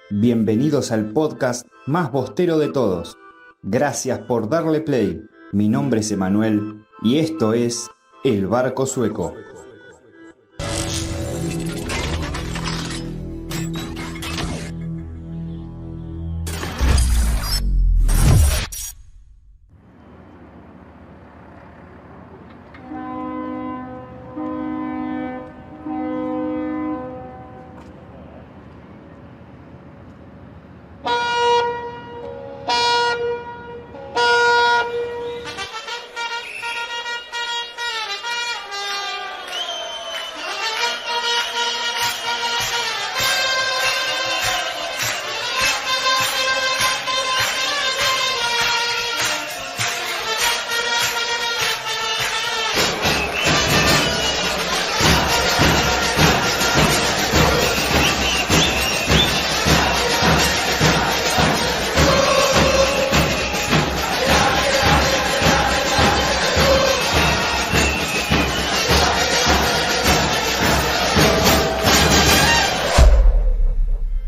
Bienvenidos al podcast más bostero de todos. Gracias por darle play. Mi nombre es Emanuel y esto es El Barco Sueco.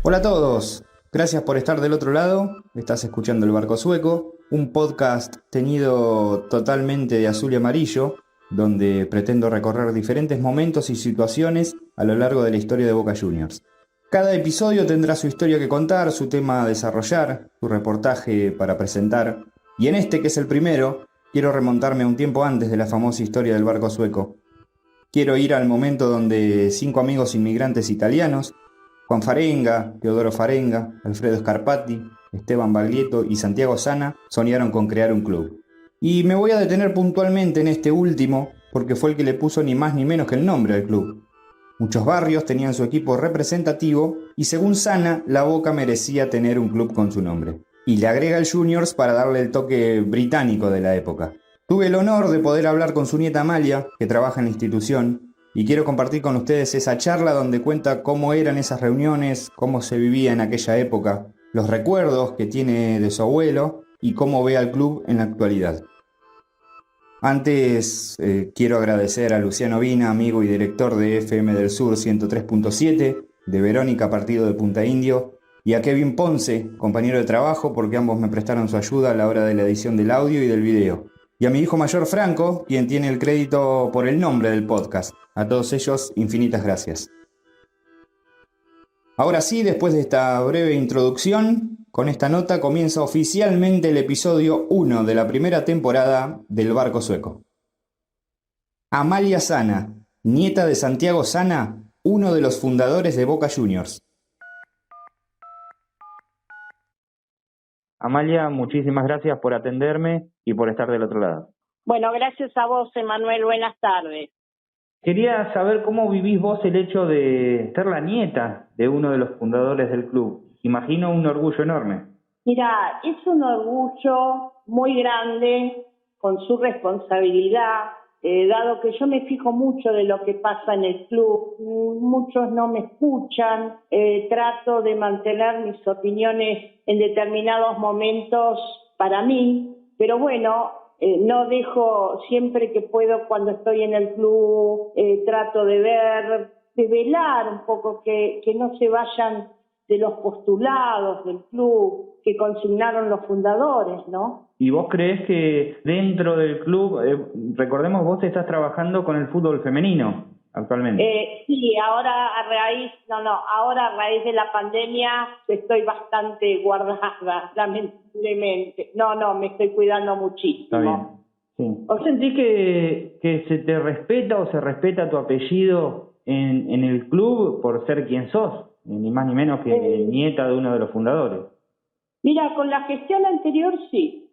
Hola a todos, gracias por estar del otro lado. Estás escuchando El Barco Sueco, un podcast teñido totalmente de azul y amarillo, donde pretendo recorrer diferentes momentos y situaciones a lo largo de la historia de Boca Juniors. Cada episodio tendrá su historia que contar, su tema a desarrollar, su reportaje para presentar, y en este, que es el primero, quiero remontarme a un tiempo antes de la famosa historia del Barco Sueco. Quiero ir al momento donde 5 amigos inmigrantes italianos, Juan Farenga, Teodoro Farenga, Alfredo Scarpati, Esteban Baglietto y Santiago Sana soñaron con crear un club. Y me voy a detener puntualmente en este último porque fue el que le puso ni más ni menos que el nombre al club. Muchos barrios tenían su equipo representativo y según Sana, la Boca merecía tener un club con su nombre. Y le agrega el Juniors para darle el toque británico de la época. Tuve el honor de poder hablar con su nieta Amalia, que trabaja en la institución, y quiero compartir con ustedes esa charla donde cuenta cómo eran esas reuniones, cómo se vivía en aquella época, los recuerdos que tiene de su abuelo y cómo ve al club en la actualidad. Antes quiero agradecer a Luciano Vina, amigo y director de FM del Sur 103.7, de Verónica Partido de Punta Indio, y a Kevin Ponce, compañero de trabajo, porque ambos me prestaron su ayuda a la hora de la edición del audio y del video. Y a mi hijo mayor Franco, quien tiene el crédito por el nombre del podcast. A todos ellos, infinitas gracias. Ahora sí, después de esta breve introducción, con esta nota comienza oficialmente el episodio 1 de la primera temporada del Barco Sueco. Amalia Sana, nieta de Santiago Sana, uno de los fundadores de Boca Juniors. Amalia, muchísimas gracias por atenderme y por estar del otro lado. Bueno, gracias a vos, Emanuel. Buenas tardes. Quería saber cómo vivís vos el hecho de ser la nieta de uno de los fundadores del club. Imagino un orgullo enorme. Mira, es un orgullo muy grande con su responsabilidad, dado que yo me fijo mucho de lo que pasa en el club. Muchos no me escuchan, trato de mantener mis opiniones en determinados momentos para mí, pero bueno, no dejo, siempre que puedo, cuando estoy en el club, trato de velar un poco que no se vayan de los postulados del club que consignaron los fundadores, ¿no? ¿Y vos creés que dentro del club, recordemos, vos estás trabajando con el fútbol femenino actualmente? Sí, ahora a raíz de la pandemia estoy bastante guardada, lamentablemente. No, me estoy cuidando muchísimo. Está bien. Sí. ¿Vos sentís que se te respeta o se respeta tu apellido en el club por ser quien sos? Ni más ni menos que nieta de uno de los fundadores. Mira, con la gestión anterior sí.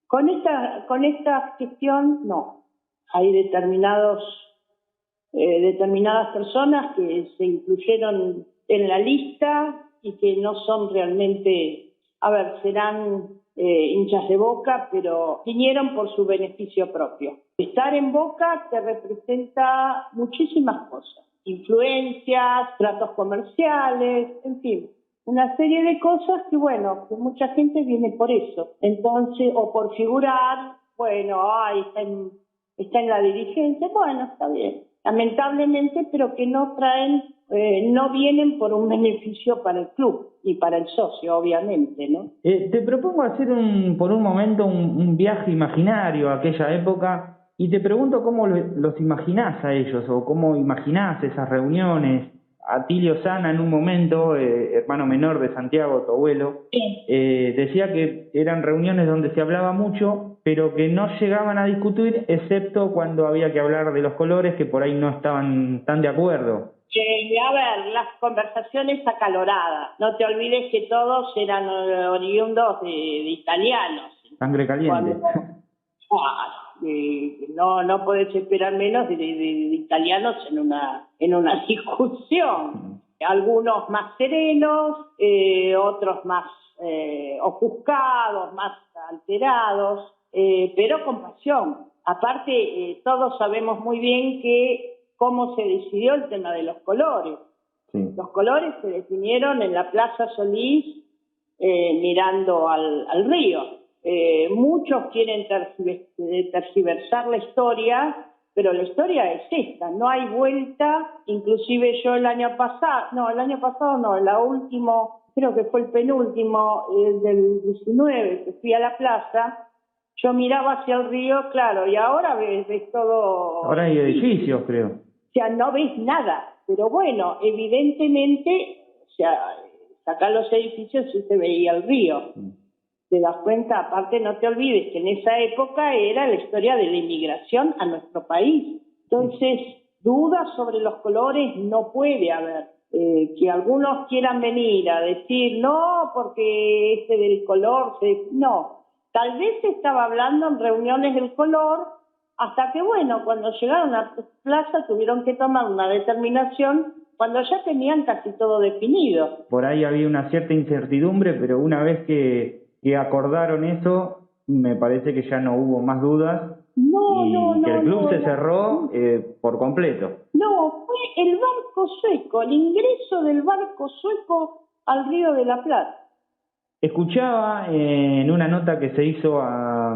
Con esta gestión no. Hay determinadas personas que se incluyeron en la lista y que no son realmente, serán hinchas de Boca, pero vinieron por su beneficio propio. Estar en Boca te representa muchísimas cosas. Influencias, tratos comerciales, en fin, una serie de cosas que mucha gente viene por eso. Entonces, o por figurar, está en la dirigencia, está bien. Lamentablemente, pero que no traen no vienen por un beneficio para el club y para el socio, obviamente, ¿no? Te propongo hacer por un momento un viaje imaginario a aquella época y te pregunto cómo los imaginás a ellos o cómo imaginás esas reuniones. Atilio Sana en un momento, hermano menor de Santiago, tu abuelo, Sí. decía que eran reuniones donde se hablaba mucho, pero que no llegaban a discutir, excepto cuando había que hablar de los colores, que por ahí no estaban tan de acuerdo. A ver, las conversaciones acaloradas. No te olvides que todos eran oriundos de italianos. Sangre caliente. No podés esperar menos de italianos en una discusión. Algunos más serenos, otros más ofuscados, más alterados, pero con pasión. Aparte, todos sabemos muy bien cómo se decidió el tema de los colores. Sí. Los colores se definieron en la Plaza Solís, mirando al río. Muchos quieren tergiversar la historia, pero la historia es esta, no hay vuelta. Inclusive yo el año pasado no, el último, creo que fue el penúltimo, del 19, que fui a la plaza, yo miraba hacia el río, claro, y ahora ves todo. Ahora hay edificios, creo. O sea, no ves nada, pero bueno, evidentemente, o sea, acá los edificios sí se veía el río. Te das cuenta, aparte no te olvides que en esa época era la historia de la inmigración a nuestro país. Entonces, dudas sobre los colores no puede haber. Que algunos quieran venir a decir, no, porque ese del color, no. Tal vez se estaba hablando en reuniones del color, hasta que, bueno, cuando llegaron a la plaza tuvieron que tomar una determinación cuando ya tenían casi todo definido. Por ahí había una cierta incertidumbre, pero una vez que acordaron eso, me parece que ya no hubo más dudas que el club se cerró por completo. No, fue el barco sueco, el ingreso del barco sueco al Río de la Plata. Escuchaba en una nota que se hizo a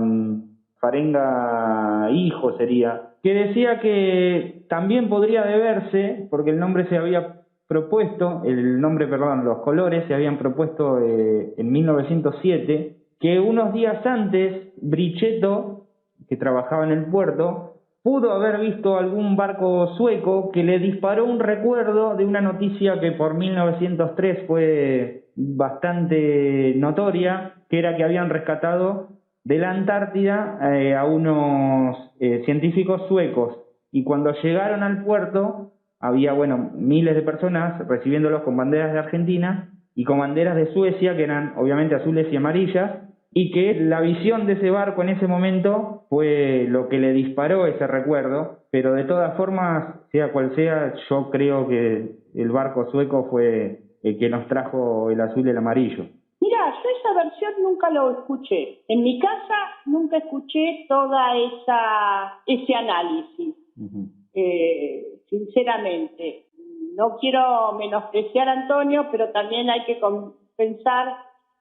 Farenga Hijo, que decía que también podría deberse, porque el nombre se había propuesto, los colores se habían propuesto en 1907, que unos días antes Brichetto, que trabajaba en el puerto, pudo haber visto algún barco sueco que le disparó un recuerdo de una noticia que por 1903 fue bastante notoria, que era que habían rescatado de la Antártida a unos científicos suecos, y cuando llegaron al puerto había, miles de personas recibiéndolos con banderas de Argentina y con banderas de Suecia, que eran obviamente azules y amarillas, y que la visión de ese barco en ese momento fue lo que le disparó ese recuerdo. Pero de todas formas, sea cual sea, yo creo que el barco sueco fue el que nos trajo el azul y el amarillo. Mira, yo esa versión nunca lo escuché. En mi casa nunca escuché toda ese análisis. Uh-huh. Sinceramente, no quiero menospreciar a Antonio, pero también hay que pensar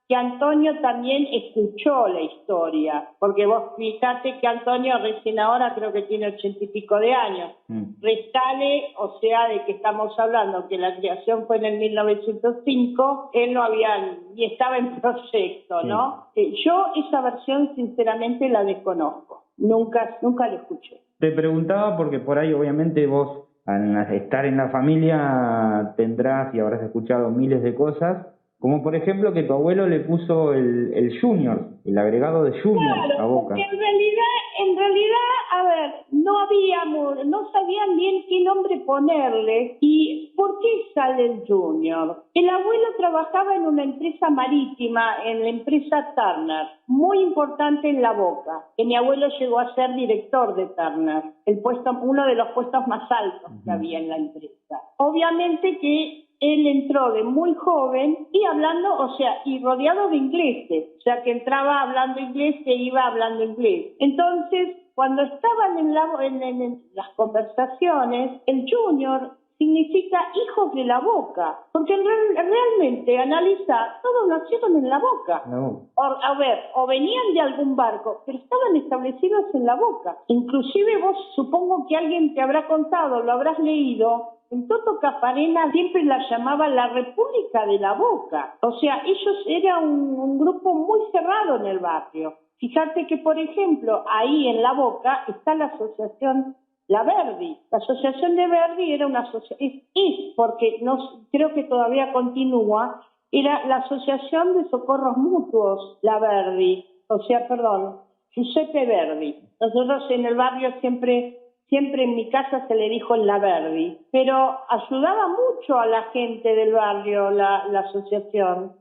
que Antonio también escuchó la historia, porque vos fíjate que Antonio recién ahora creo que tiene 80 y pico de años. Restale, o sea, de que estamos hablando que la creación fue en el 1905, él no había, ni estaba en proyecto, ¿no? Yo esa versión sinceramente la desconozco, nunca la escuché. Te preguntaba porque por ahí obviamente vos, al estar en la familia, tendrás y habrás escuchado miles de cosas, como por ejemplo que tu abuelo le puso el Junior, el agregado de Junior, claro, a Boca. Porque en realidad, a ver, no sabían bien qué nombre ponerle. ¿Y por qué sale el Junior? El abuelo trabajaba en una empresa marítima, en la empresa Turner, muy importante en La Boca, que mi abuelo llegó a ser director de Turner, uno de los puestos más altos que había en la empresa. Obviamente que él entró de muy joven y y rodeado de ingleses, o sea que entraba hablando inglés e iba hablando inglés. Entonces, cuando estaban en las conversaciones, el Junior significa hijos de La Boca, porque realmente, analiza, todos nacieron en La Boca. No. O venían de algún barco, pero estaban establecidos en La Boca. Inclusive vos, supongo que alguien te habrá contado, lo habrás leído, en Toto Cafarena siempre la llamaban la República de la Boca. O sea, ellos eran un grupo muy cerrado en el barrio. Fíjate que, por ejemplo, ahí en La Boca está la asociación La Verdi. La asociación de Verdi era una asociación, porque no, creo que todavía continúa, era la Asociación de Socorros Mutuos La Verdi. O sea, perdón, Giuseppe Verdi. Nosotros en el barrio siempre en mi casa se le dijo La Verdi, pero ayudaba mucho a la gente del barrio la asociación,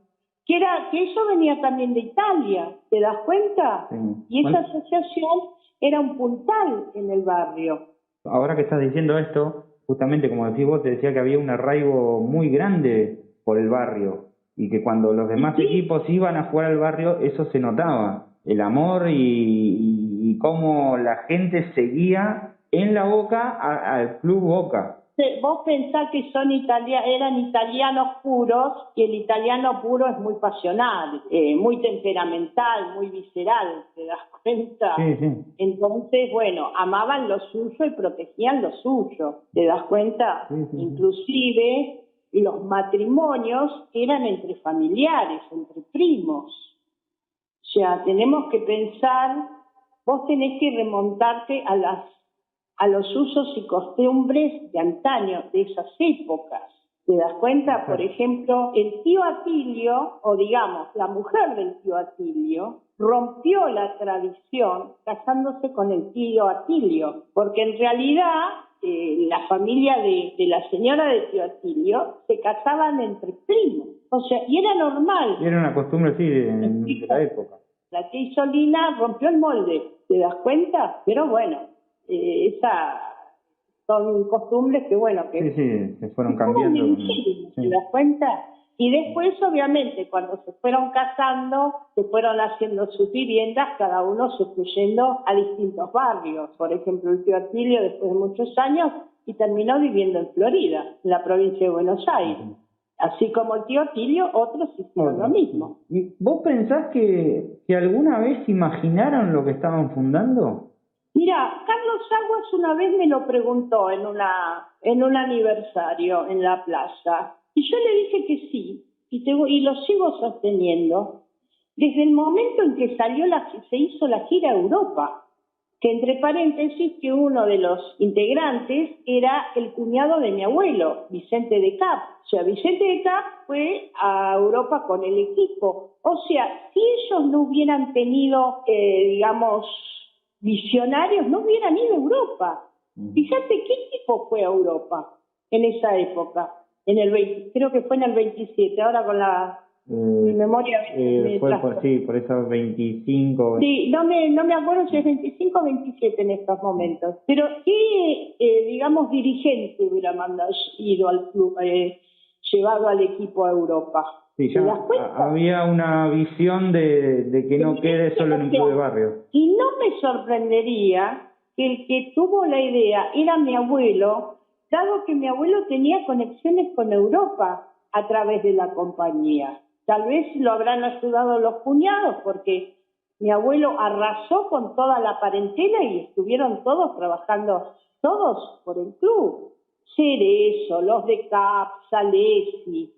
que eso venía también de Italia, ¿te das cuenta? Sí. Y esa asociación era un puntal en el barrio. Ahora que estás diciendo esto, justamente como decís vos, te decía que había un arraigo muy grande por el barrio y que cuando los demás equipos iban a jugar al barrio, eso se notaba, el amor y cómo la gente seguía en La Boca al Club Boca. Vos pensás que eran italianos puros, y el italiano puro es muy pasional, muy temperamental, muy visceral, ¿te das cuenta? Sí, sí. Entonces, bueno, amaban lo suyo y protegían lo suyo, ¿te das cuenta? Sí, sí. Inclusive los matrimonios eran entre familiares, entre primos. O sea, tenemos que pensar, vos tenés que remontarte a los usos y costumbres de antaño, de esas épocas. ¿Te das cuenta? Por ejemplo, el tío Atilio, o digamos, la mujer del tío Atilio, rompió la tradición casándose con el tío Atilio, porque en realidad la familia de la señora del tío Atilio se casaban entre primos. O sea, y era normal. Y era una costumbre, sí, de la época. La tía Isolina rompió el molde, ¿te das cuenta? Pero bueno, son costumbres que, bueno, que sí, se fueron cambiando. ¿te das cuenta? Y después, obviamente, cuando se fueron casando, se fueron haciendo sus viviendas, cada uno se fue yendo a distintos barrios. Por ejemplo, el tío Atilio, después de muchos años, y terminó viviendo en Florida, en la provincia de Buenos Aires. Así como el tío Atilio, otros hicieron lo mismo. ¿Y vos pensás que alguna vez imaginaron lo que estaban fundando? Mira, Carlos Aguas una vez me lo preguntó en un aniversario en la playa, y yo le dije que sí, y lo sigo sosteniendo, desde el momento en que se hizo la gira a Europa, que entre paréntesis que uno de los integrantes era el cuñado de mi abuelo, Vicente de Cap. O sea, Vicente de Cap fue a Europa con el equipo. O sea, si ellos no hubieran tenido, digamos, visionarios, no hubieran ido a Europa. Fíjate qué equipo fue a Europa en esa época, creo que fue en el 27, ahora con mi memoria por esos 25. Sí, no me acuerdo si es 25 o 27 en estos momentos, pero qué, digamos, dirigente hubiera ido al club, llevado al equipo a Europa. Sí, ya había una visión de que no quede solo en un club de barrio. Y no me sorprendería que el que tuvo la idea era mi abuelo, dado que mi abuelo tenía conexiones con Europa a través de la compañía. Tal vez lo habrán ayudado los cuñados, porque mi abuelo arrasó con toda la parentela y estuvieron todos trabajando, todos por el club. Cerezo, los de Cap, Salesi,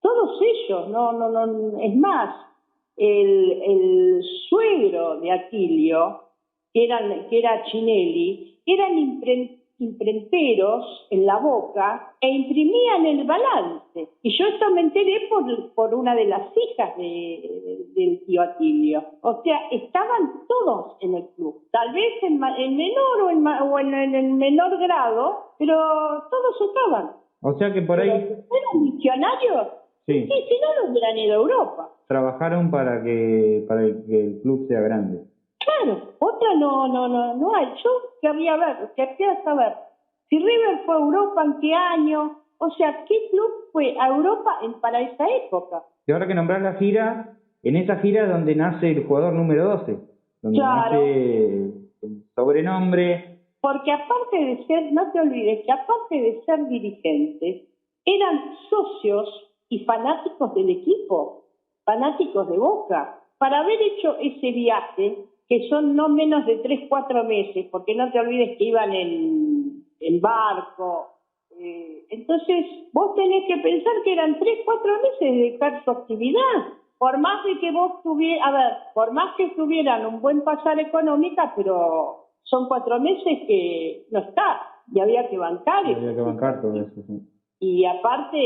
todos ellos, no, es más, el suegro de Atilio, que era Chinelli, eran imprenteros en La Boca e imprimían el balance. Y yo esto me enteré por una de las hijas del tío Atilio. O sea, estaban todos en el club, tal vez en menor o en el menor grado, pero todos estaban. O sea que por ahí... ¿Eran misionarios? Sí, si no, no hubieran ido a Europa. Trabajaron para que el club sea grande. Claro, otra no hay. Yo querría saber si River fue a Europa, en qué año, o sea, qué club fue a Europa para esa época. Y ahora que nombrás la gira, en esa gira es donde nace el jugador número 12, donde nace el sobrenombre. Porque aparte de ser, no te olvides que aparte de ser dirigentes, eran socios y fanáticos del equipo, fanáticos de Boca. Para haber hecho ese viaje, que son no menos de 3-4 meses, porque no te olvides que iban en barco, Entonces, vos tenés que pensar que eran 3, 4 meses de dejar su actividad. Por más de que vos por más que tuvieran un buen pasar económica, pero son 4 meses que no está, y había que bancar. Había que bancar todo eso, sí. Y aparte,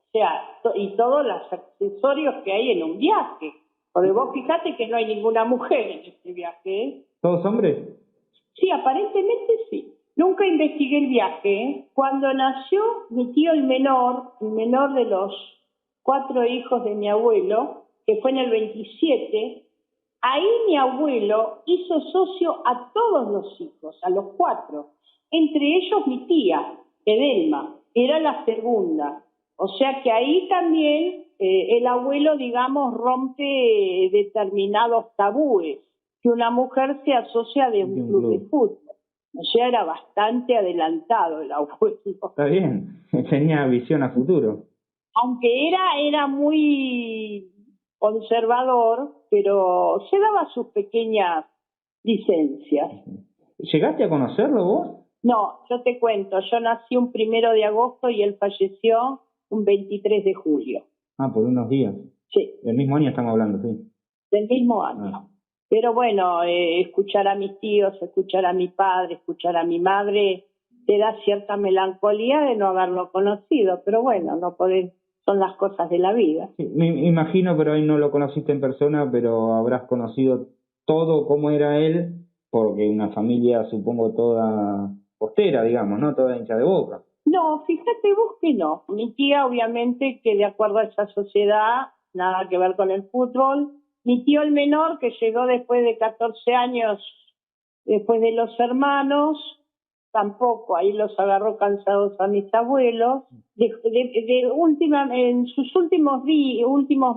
o sea, y todos los accesorios que hay en un viaje. Porque vos fijate que no hay ninguna mujer en este viaje, ¿eh? ¿Todos hombres? Sí, aparentemente sí. Nunca investigué el viaje, ¿eh? Cuando nació mi tío el menor de los 4 hijos de mi abuelo, que fue en el 27, ahí mi abuelo hizo socio a todos los hijos, a los 4. Entre ellos mi tía, Edelma, era la segunda. O sea que ahí también el abuelo, digamos, rompe determinados tabúes, que una mujer se asocia de un club de fútbol. O sea, era bastante adelantado el abuelo. Está bien, tenía visión a futuro. Aunque era muy conservador, pero se daba sus pequeñas licencias. ¿Llegaste a conocerlo vos? No, yo te cuento, yo nací un 1 de agosto y él falleció un 23 de julio. Ah, por unos días. Sí. Del mismo año estamos hablando, sí. Del mismo año. Ah. Pero bueno, escuchar a mis tíos, escuchar a mi padre, escuchar a mi madre, te da cierta melancolía de no haberlo conocido, pero bueno, no podés, son las cosas de la vida. Sí, me imagino, pero ahí no lo conociste en persona, pero habrás conocido todo cómo era él, porque una familia, supongo, toda postera, digamos, ¿no? Toda hincha de Boca. No, fíjate vos que no. Mi tía, obviamente, que de acuerdo a esa sociedad, nada que ver con el fútbol. Mi tío el menor, que llegó después de 14 años, después de los hermanos, tampoco, ahí los agarró cansados a mis abuelos. En sus últimos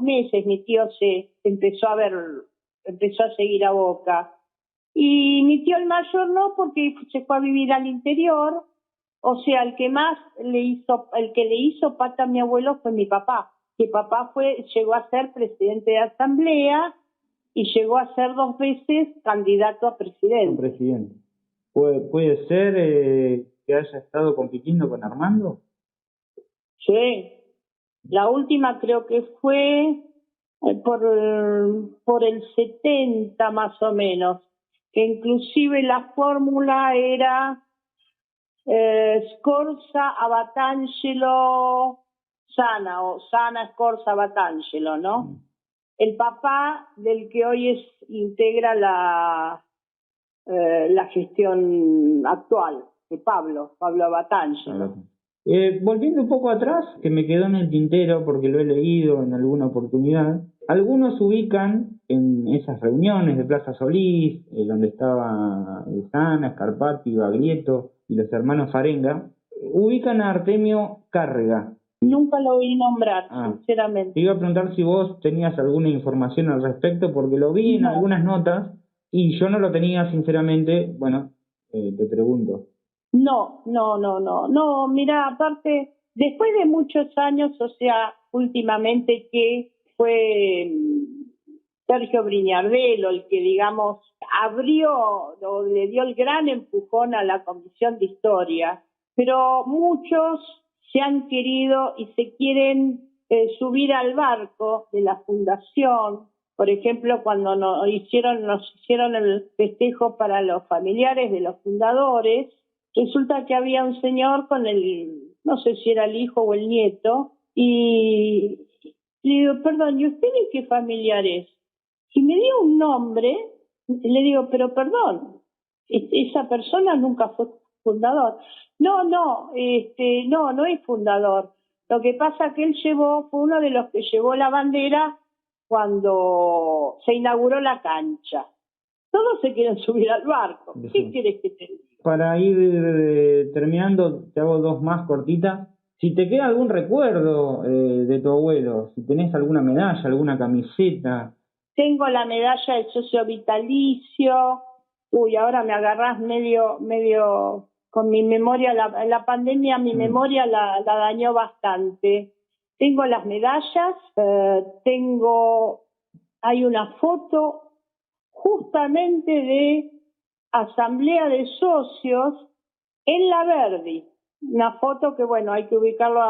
meses, mi tío empezó a seguir a Boca. Y mi tío el mayor no, porque se fue a vivir al interior. O sea, el que le hizo pata a mi abuelo fue mi papá. Mi papá llegó a ser presidente de asamblea y llegó a ser 2 veces candidato a presidente. ¿Puede ser que haya estado compitiendo con Armando? Sí. La última creo que fue por el 70 más o menos, que inclusive la fórmula era Scorza, Abatangelo, Sana, o Sana, Scorza, Abatangelo, ¿no? El papá del que hoy integra la gestión actual, de Pablo Abatangelo. Volviendo un poco atrás, que me quedó en el tintero porque lo he leído en alguna oportunidad, algunos ubican en esas reuniones de Plaza Solís, donde estaba Sana, Scarpati, Baglietto y los hermanos Farenga, ubican a Artemio Cárrega. Nunca lo oí nombrar, sinceramente. Te iba a preguntar si vos tenías alguna información al respecto, porque lo vi en algunas notas y yo no lo tenía, sinceramente. Bueno, te pregunto. No, mira, aparte, después de muchos años, o sea, últimamente que fue Sergio Briñardelo el que, digamos, abrió o le dio el gran empujón a la Comisión de Historia, pero muchos se han querido y se quieren subir al barco de la fundación. Por ejemplo, cuando nos hicieron el festejo para los familiares de los fundadores, resulta que había un señor con no sé si era el hijo o el nieto, y le digo, perdón, ¿y usted de qué familiar es? Y me dio un nombre, le digo, pero perdón, esa persona nunca fue fundador. No es fundador. Lo que pasa que él fue uno de los que llevó la bandera cuando se inauguró la cancha. Todos se quieren subir al barco. ¿Qué quieres que te diga? Para ir terminando, te hago 2 más cortitas. Si te queda algún recuerdo de tu abuelo, si tenés alguna medalla, alguna camiseta. Tengo la medalla de socio vitalicio. Uy, ahora me agarrás medio con mi memoria. La pandemia mi memoria la dañó bastante. Tengo las medallas, hay una foto justamente de asamblea de socios en La Verdi, Una foto que, bueno, hay que ubicarlo,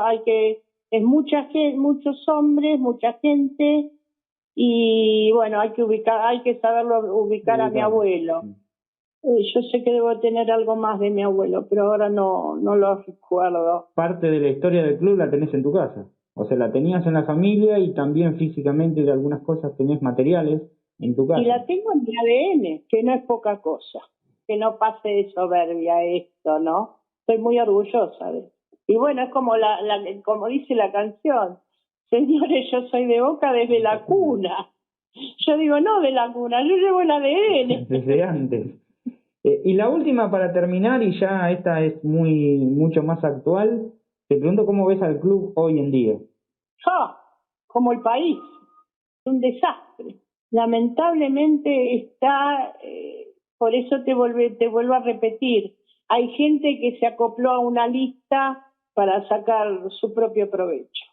es mucha gente, muchos hombres, mucha gente, y bueno, hay que saberlo ubicar a mi abuelo. Yo sé que debo tener algo más de mi abuelo, pero ahora no lo recuerdo. Parte de la historia del club la tenés en tu casa. O sea, la tenías en la familia y también físicamente de algunas cosas tenés materiales en tu casa. Y la tengo en mi ADN, que no es poca cosa. Que no pase de soberbia esto, ¿no? Estoy muy orgullosa de eso. Y bueno, es como como dice la canción, señores, yo soy de Boca desde la cuna. Yo digo, no de la cuna, yo llevo el ADN. Desde antes. Y la última para terminar, y ya esta es mucho más actual, te pregunto cómo ves al club hoy en día. Como el país, un desastre. Lamentablemente está, por eso te vuelvo a repetir, hay gente que se acopló a una lista para sacar su propio provecho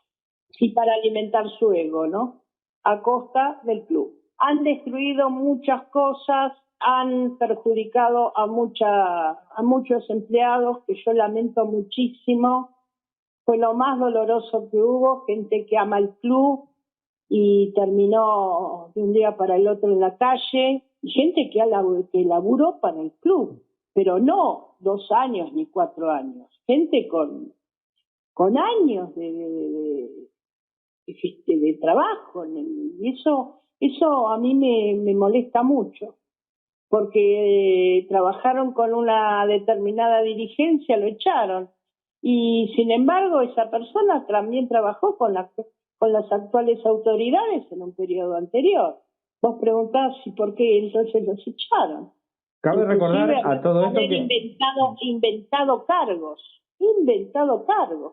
y para alimentar su ego, ¿no? A costa del club. Han destruido muchas cosas, han perjudicado a muchos empleados, que yo lamento muchísimo. Fue lo más doloroso que hubo, gente que ama el club y terminó de un día para el otro en la calle, y gente que laburó para el club, pero no 2 años ni 4 años, gente con años de trabajo, y eso a mí me molesta mucho, porque trabajaron con una determinada dirigencia, lo echaron, y sin embargo esa persona también trabajó con las actuales autoridades en un periodo anterior. Vos preguntás si por qué entonces los echaron. Cabe recordar a todo esto que inventado cargos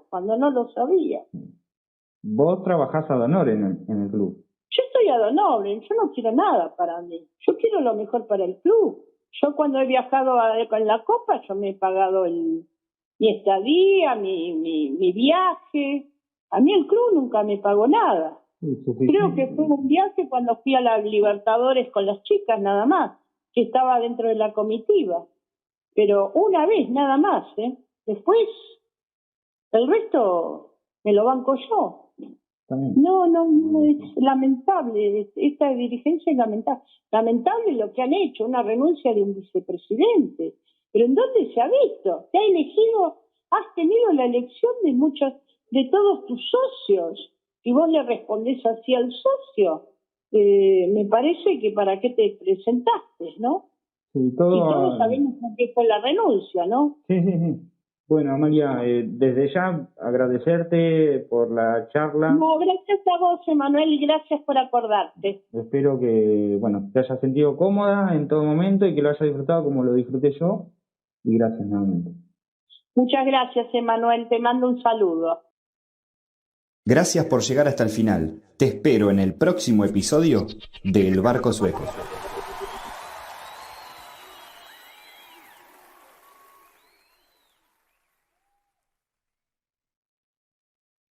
cuando no lo sabía. Vos trabajás ad honorem en el club. Yo estoy ad honorem, yo no quiero nada para mí, yo quiero lo mejor para el club. Yo cuando he viajado con la Copa, yo me he pagado mi estadía, mi viaje. A mí el club nunca me pagó nada. Creo que fue un viaje cuando fui a la Libertadores con las chicas nada más, que estaba dentro de la comitiva. Pero una vez nada más, ¿eh? Después, el resto me lo banco yo. No, es lamentable. Esta dirigencia es lamentable. Lamentable lo que han hecho, una renuncia de un vicepresidente. Pero ¿en dónde se ha visto? Te ha elegido, has tenido la elección de todos tus socios, y vos le respondés así al socio. Me parece que para qué te presentaste, ¿no? Sí, y todos sabemos por qué fue la renuncia, ¿no? Sí. Bueno, Amalia, desde ya agradecerte por la charla. No, gracias a vos, Emanuel, y gracias por acordarte. Espero que, te hayas sentido cómoda en todo momento y que lo hayas disfrutado como lo disfruté yo. Y gracias nuevamente. Muchas gracias, Emanuel. Te mando un saludo. Gracias por llegar hasta el final. Te espero en el próximo episodio de El Barco Sueco.